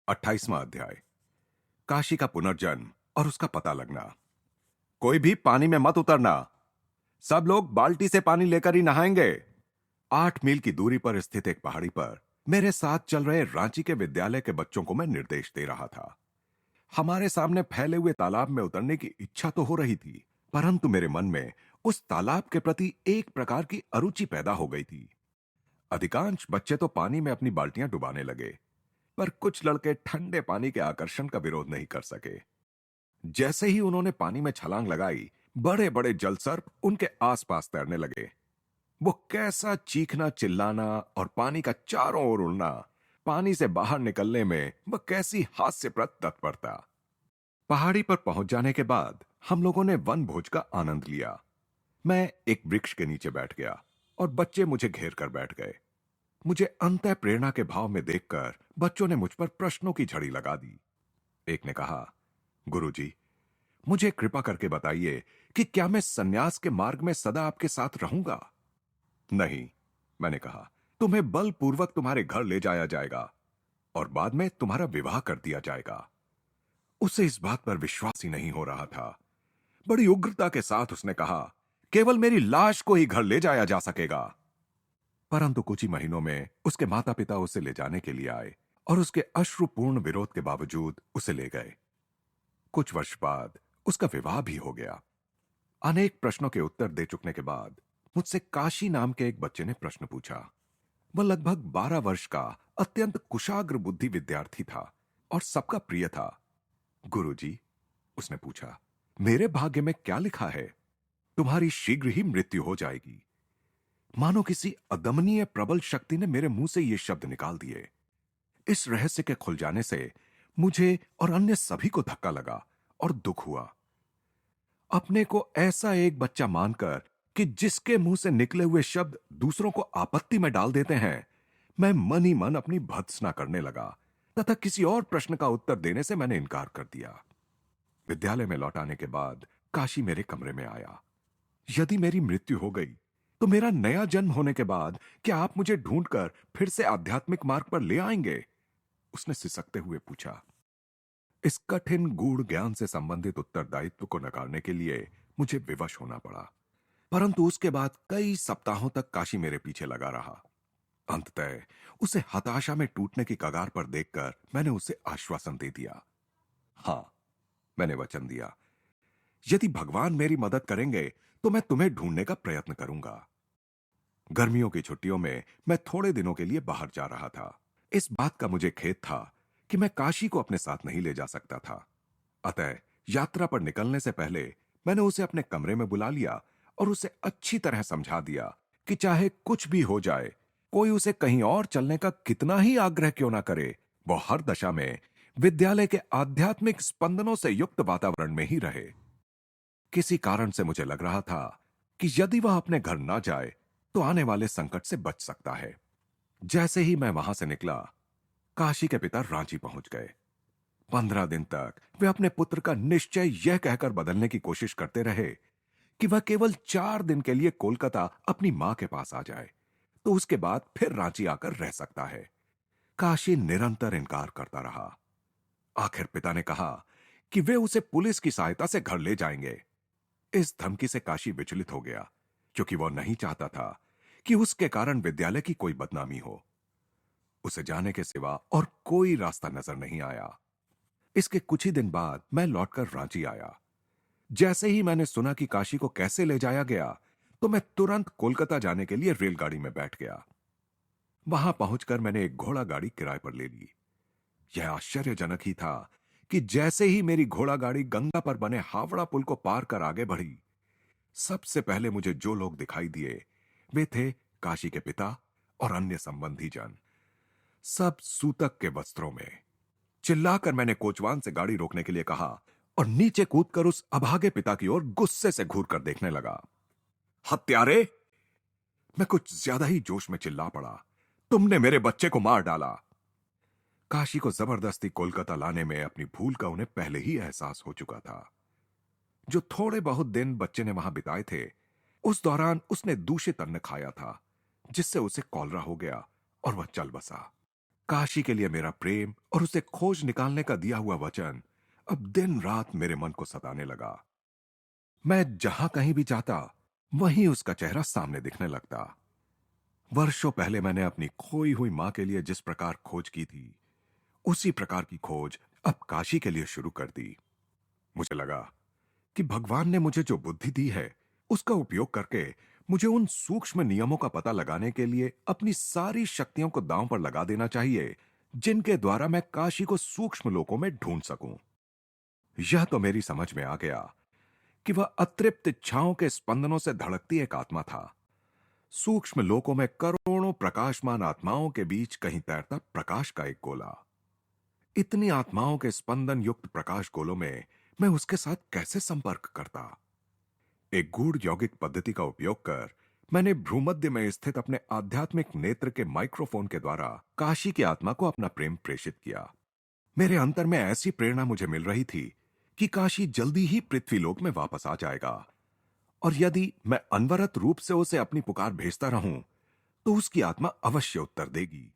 28वां अध्याय। काशी का पुनर्जन्म और उसका पता लगना। कोई भी पानी में मत उतरना। सब लोग बाल्टी से पानी लेकर ही नहाएंगे। 8 मील की दूरी पर स्थित एक पहाड़ी पर मेरे साथ चल रहे रांची के विद्यालय के बच्चों को मैं निर्देश दे रहा था। हमारे सामने फैले हुए तालाब में उतरने की इच्छा तो हो रही थी, परंतु मेरे मन में उस तालाब के प्रति एक प्रकार की अरुचि पैदा हो गई थी। अधिकांश बच्चे तो पानी में अपनी बाल्टियां डुबाने लगे, पर कुछ लड़के ठंडे पानी के आकर्षण का विरोध नहीं कर सके। जैसे ही उन्होंने पानी में छलांग लगाई, बड़े बड़े जलसर्प उनके आसपास तैरने लगे। वो कैसा चीखना चिल्लाना और पानी का चारों ओर उड़ना, पानी से बाहर निकलने में वह कैसी हास्यप्रद तत्परता। पहाड़ी पर पहुंच जाने के बाद हम लोगों ने वन भोज का आनंद लिया। मैं एक वृक्ष के नीचे बैठ गया और बच्चे मुझे घेर कर बैठ गए। मुझे अंतः प्रेरणा के भाव में देखकर बच्चों ने मुझ पर प्रश्नों की झड़ी लगा दी। एक ने कहा, गुरुजी, मुझे कृपा करके बताइए कि क्या मैं सन्यास के मार्ग में सदा आपके साथ रहूंगा? नहीं, मैंने कहा, तुम्हें बलपूर्वक तुम्हारे घर ले जाया जाएगा और बाद में तुम्हारा विवाह कर दिया जाएगा। उसे इस बात पर विश्वास ही नहीं हो रहा था। बड़ी उग्रता के साथ उसने कहा, केवल मेरी लाश को ही घर ले जाया जा सकेगा। परंतु कुछ ही महीनों में उसके माता पिता उसे ले जाने के लिए आए और उसके अश्रुपूर्ण विरोध के बावजूद उसे ले गए। कुछ वर्ष बाद उसका विवाह भी हो गया। अनेक प्रश्नों के उत्तर दे चुकने के बाद मुझसे काशी नाम के एक बच्चे ने प्रश्न पूछा। वह लगभग 12 वर्ष का अत्यंत कुशाग्र बुद्धि विद्यार्थी था और सबका प्रिय था। गुरुजी, उसने पूछा, मेरे भाग्य में क्या लिखा है? तुम्हारी शीघ्र ही मृत्यु हो जाएगी। मानो किसी अदमनीय प्रबल शक्ति ने मेरे मुंह से ये शब्द निकाल दिए। इस रहस्य के खुल जाने से मुझे और अन्य सभी को धक्का लगा और दुख हुआ। अपने को ऐसा एक बच्चा मानकर कि जिसके मुंह से निकले हुए शब्द दूसरों को आपत्ति में डाल देते हैं, मैं मन ही मन अपनी भर्त्सना करने लगा तथा किसी और प्रश्न का उत्तर देने से मैंने इनकार कर दिया। विद्यालय में लौट आने के बाद काशी मेरे कमरे में आया। यदि मेरी मृत्यु हो गई तो मेरा नया जन्म होने के बाद क्या आप मुझे ढूंढकर फिर से आध्यात्मिक मार्ग पर ले आएंगे? उसने सिसकते हुए पूछा। इस कठिन गूढ़ ज्ञान से संबंधित उत्तरदायित्व को नकारने के लिए मुझे विवश होना पड़ा, परंतु उसके बाद कई सप्ताहों तक काशी मेरे पीछे लगा रहा। अंततः उसे हताशा में टूटने की कगार पर देखकर मैंने उसे आश्वासन दे दिया। हां, मैंने वचन दिया, यदि भगवान मेरी मदद करेंगे तो मैं तुम्हें ढूंढने का प्रयत्न करूंगा। गर्मियों की छुट्टियों में मैं थोड़े दिनों के लिए बाहर जा रहा था। इस बात का मुझे खेद था कि मैं काशी को अपने साथ नहीं ले जा सकता था। अतः यात्रा पर निकलने से पहले मैंने उसे अपने कमरे में बुला लिया और उसे अच्छी तरह समझा दिया कि चाहे कुछ भी हो जाए, कोई उसे कहीं और चलने का कितना ही आग्रह क्यों ना करे, वो हर दशा में विद्यालय के आध्यात्मिक स्पंदनों से युक्त वातावरण में ही रहे। किसी कारण से मुझे लग रहा था कि यदि वह अपने घर ना जाए तो आने वाले संकट से बच सकता है। जैसे ही मैं वहां से निकला, काशी के पिता रांची पहुंच गए। 15 दिन तक वे अपने पुत्र का निश्चय यह कहकर बदलने की कोशिश करते रहे कि वह केवल 4 दिन के लिए कोलकाता अपनी मां के पास आ जाए, तो उसके बाद फिर रांची आकर रह सकता है। काशी निरंतर इनकार करता रहा। आखिर पिता ने कहा कि वे उसे पुलिस की सहायता से घर ले जाएंगे। इस धमकी से काशी विचलित हो गया, क्योंकि वह नहीं चाहता था कि उसके कारण विद्यालय की कोई बदनामी हो। उसे जाने के सिवा और कोई रास्ता नजर नहीं आया। इसके कुछ ही दिन बाद मैं लौटकर रांची आया। जैसे ही मैंने सुना कि काशी को कैसे ले जाया गया, तो मैं तुरंत कोलकाता जाने के लिए रेलगाड़ी में बैठ गया। वहां पहुंचकर मैंने एक घोड़ा गाड़ी किराए पर ले ली। यह आश्चर्यजनक ही था कि जैसे ही मेरी घोड़ा गाड़ी गंगा पर बने हावड़ा पुल को पार कर आगे बढ़ी, सबसे पहले मुझे जो लोग दिखाई दिए वे थे काशी के पिता और अन्य संबंधी जन, सब सूतक के वस्त्रों में। चिल्लाकर मैंने कोचवान से गाड़ी रोकने के लिए कहा और नीचे कूदकर उस अभागे पिता की ओर गुस्से से घूर कर देखने लगा। हत्यारे! मैं कुछ ज्यादा ही जोश में चिल्ला पड़ा, तुमने मेरे बच्चे को मार डाला। काशी को जबरदस्ती कोलकाता लाने में अपनी भूल का उन्हें पहले ही एहसास हो चुका था। जो थोड़े बहुत दिन बच्चे ने वहां बिताए थे, उस दौरान उसने दूषित अन्न खाया था, जिससे उसे कॉलरा हो गया और वह चल बसा। काशी के लिए मेरा प्रेम और उसे खोज निकालने का दिया हुआ वचन अब दिन रात मेरे मन को सताने लगा। मैं जहां कहीं भी जाता, वहीं उसका चेहरा सामने दिखने लगता। वर्षों पहले मैंने अपनी खोई हुई मां के लिए जिस प्रकार खोज की थी, उसी प्रकार की खोज अब काशी के लिए शुरू कर दी। मुझे लगा कि भगवान ने मुझे जो बुद्धि दी है, उसका उपयोग करके मुझे उन सूक्ष्म नियमों का पता लगाने के लिए अपनी सारी शक्तियों को दांव पर लगा देना चाहिए, जिनके द्वारा मैं काशी को सूक्ष्म लोकों में ढूंढ सकूं। यह तो मेरी समझ में आ गया कि वह अतृप्त इच्छाओं के स्पंदनों से धड़कती एक आत्मा था। सूक्ष्म लोकों में करोड़ों प्रकाशमान आत्माओं के बीच कहीं तैरता प्रकाश का एक गोला। इतनी आत्माओं के स्पंदन युक्त प्रकाश गोलों में मैं उसके साथ कैसे संपर्क करता? एक गूढ़ यौगिक पद्धति का उपयोग कर मैंने भ्रूमध्य में स्थित अपने आध्यात्मिक नेत्र के माइक्रोफोन के द्वारा काशी की आत्मा को अपना प्रेम प्रेषित किया। मेरे अंतर में ऐसी प्रेरणा मुझे मिल रही थी कि काशी जल्दी ही पृथ्वीलोक में वापस आ जाएगा, और यदि मैं अनवरत रूप से उसे अपनी पुकार भेजता रहूं, तो उसकी आत्मा अवश्य उत्तर देगी।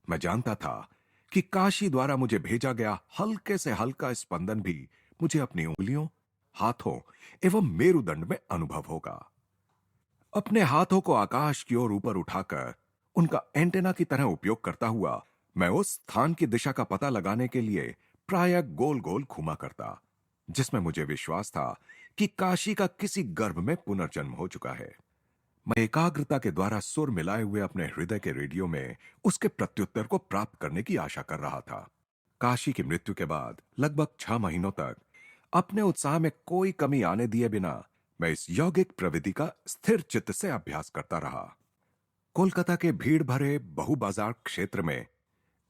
मैं जानता था कि काशी द्वारा मुझे भेजा गया हल्के से हल्का स्पंदन भी मुझे अपनी उंगलियों, हाथों एवं मेरुदंड में अनुभव होगा। अपने हाथों को आकाश की ओर ऊपर उठाकर उनका एंटेना की तरह उपयोग करता हुआ मैं उस स्थान की दिशा का पता लगाने के लिए प्रायः गोल गोल घूमा करता, जिसमें मुझे विश्वास था कि काशी का किसी गर्भ में पुनर्जन्म हो चुका है। मैं एकाग्रता के द्वारा सुर मिलाए हुए अपने हृदय के रेडियो में उसके प्रत्युत्तर को प्राप्त करने की आशा कर रहा था। काशी की मृत्यु के बाद लगभग 6 महीनों तक अपने उत्साह में कोई कमी आने दिए बिना मैं इस यौगिक प्रविधि का स्थिर चित्त से अभ्यास करता रहा। कोलकाता के भीड़ भरे बहु बाजार क्षेत्र में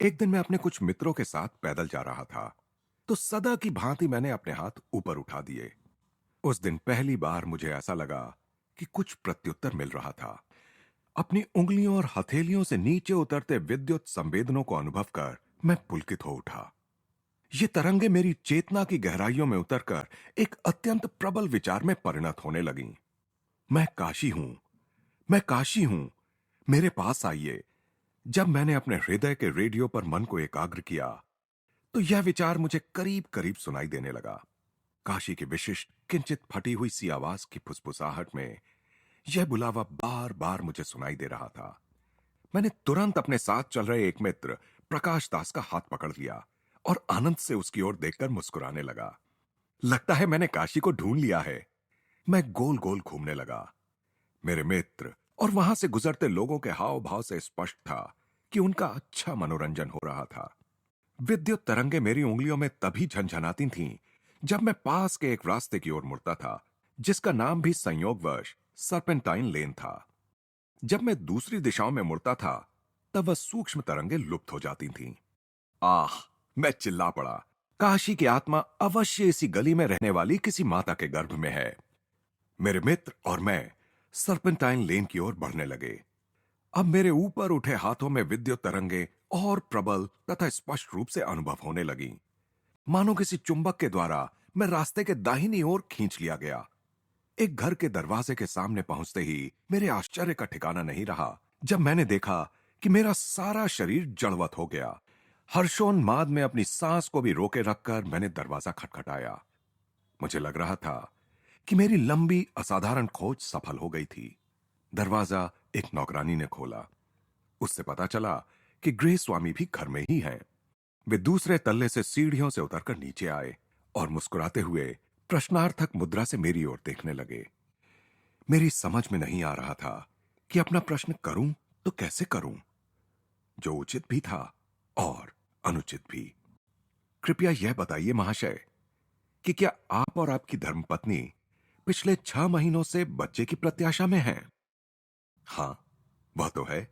एक दिन मैं अपने कुछ मित्रों के साथ पैदल जा रहा था, तो सदा की भांति मैंने अपने हाथ ऊपर उठा दिए। उस दिन पहली बार मुझे ऐसा लगा कि कुछ प्रत्युत्तर मिल रहा था। अपनी उंगलियों और हथेलियों से नीचे उतरते विद्युत संवेदनों को अनुभव कर मैं पुलकित हो उठा। ये तरंगे मेरी चेतना की गहराइयों में उतरकर एक अत्यंत प्रबल विचार में परिणत होने लगीं। मैं काशी हूं, मैं काशी हूं, मेरे पास आइए। जब मैंने अपने हृदय के रेडियो पर मन को एकाग्र किया, तो यह विचार मुझे करीब करीब सुनाई देने लगा। काशी की विशिष्ट किंचित फटी हुई सी आवाज की फुसफुसाहट में यह बुलावा बार बार मुझे सुनाई दे रहा था। मैंने तुरंत अपने साथ चल रहे एक मित्र प्रकाश दास का हाथ पकड़ लिया और आनंद से उसकी ओर देखकर मुस्कुराने लगा। लगता है मैंने काशी को ढूंढ लिया है। मैं गोल गोल घूमने लगा। मेरे मित्र और वहां से गुजरते लोगों के हाव भाव से स्पष्ट था कि उनका अच्छा मनोरंजन हो रहा था। विद्युत तरंगे मेरी उंगलियों में तभी झनझनाती थीं जब मैं पास के एक रास्ते की ओर मुड़ता था, जिसका नाम भी संयोगवश सर्पेंटाइन लेन था। जब मैं दूसरी दिशाओं में मुड़ता था, तब वह सूक्ष्म तरंगे लुप्त हो जाती थीं। आह! मैं चिल्ला पड़ा। काशी की आत्मा अवश्य इसी गली में रहने वाली किसी माता के गर्भ में है। मेरे मित्र और मैं सर्पेंटाइन लेन की ओर बढ़ने लगे। अब मेरे ऊपर उठे हाथों में विद्युत तरंगे और प्रबल तथा स्पष्ट रूप से अनुभव होने लगी। मानो किसी चुंबक के द्वारा मैं रास्ते के दाहिनी ओर खींच लिया गया। एक घर के दरवाजे के सामने पहुंचते ही मेरे आश्चर्य का ठिकाना नहीं रहा जब मैंने देखा कि मेरा सारा शरीर जड़वत हो गया। हर्षोन्माद में अपनी सांस को भी रोके रखकर मैंने दरवाजा खटखटाया। मुझे लग रहा था कि मेरी लंबी असाधारण खोज सफल हो गई थी। दरवाजा एक नौकरानी ने खोला। उससे पता चला कि गृह स्वामी भी घर में ही हैं। वे दूसरे तल्ले से सीढ़ियों से उतरकर नीचे आए और मुस्कुराते हुए प्रश्नार्थक मुद्रा से मेरी ओर देखने लगे। मेरी समझ में नहीं आ रहा था कि अपना प्रश्न करूं तो कैसे करूं, जो उचित भी था और अनुचित भी। कृपया यह बताइए महाशय कि क्या आप और आपकी धर्मपत्नी पिछले 6 महीनों से बच्चे की प्रत्याशा में हैं? हां, वह तो है।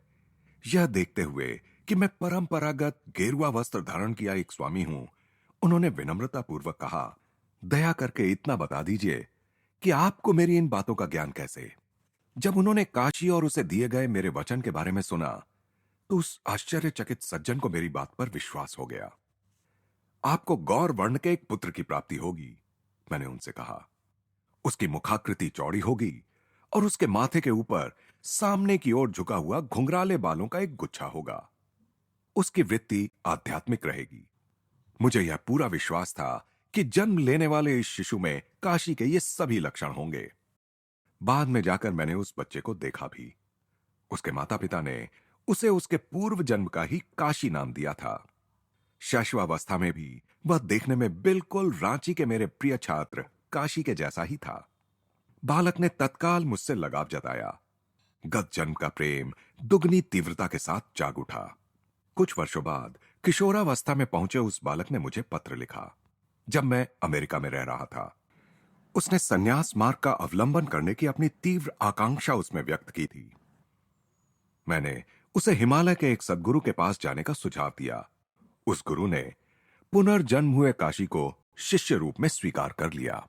यह देखते हुए कि मैं परंपरागत गेरुआ वस्त्र धारण किया एक स्वामी हूं, उन्होंने विनम्रता पूर्वक कहा, दया करके इतना बता दीजिए कि आपको मेरी इन बातों का ज्ञान कैसे? जब उन्होंने काशी और उसे दिए गए मेरे वचन के बारे में सुना, तो उस आश्चर्यचकित सज्जन को मेरी बात पर विश्वास हो गया। आपको गौर वर्ण के एक पुत्र की प्राप्ति होगी, मैंने उनसे कहा। उसकी मुखाकृति चौड़ी होगी और उसके माथे के ऊपर सामने की ओर झुका हुआ घुंघराले बालों का एक गुच्छा होगा। उसकी वृत्ति आध्यात्मिक रहेगी। मुझे यह पूरा विश्वास था कि जन्म लेने वाले इस शिशु में काशी के ये सभी लक्षण होंगे। बाद में जाकर मैंने उस बच्चे को देखा भी। उसके माता पिता ने उसे उसके पूर्व जन्म का ही काशी नाम दिया था। शैशवावस्था में भी वह देखने में बिल्कुल रांची के मेरे प्रिय छात्र काशी के जैसा ही था। बालक ने तत्काल मुझसे लगाव जताया। गत जन्म का प्रेम दुगनी तीव्रता के साथ जाग उठा। कुछ वर्षों बाद किशोरावस्था में पहुंचे उस बालक ने मुझे पत्र लिखा जब मैं अमेरिका में रह रहा था। उसने संन्यास मार्ग का अवलंबन करने की अपनी तीव्र आकांक्षा उसमें व्यक्त की थी। मैंने उसे हिमालय के एक सद्गुरु के पास जाने का सुझाव दिया। उस गुरु ने पुनर्जन्म हुए काशी को शिष्य रूप में स्वीकार कर लिया।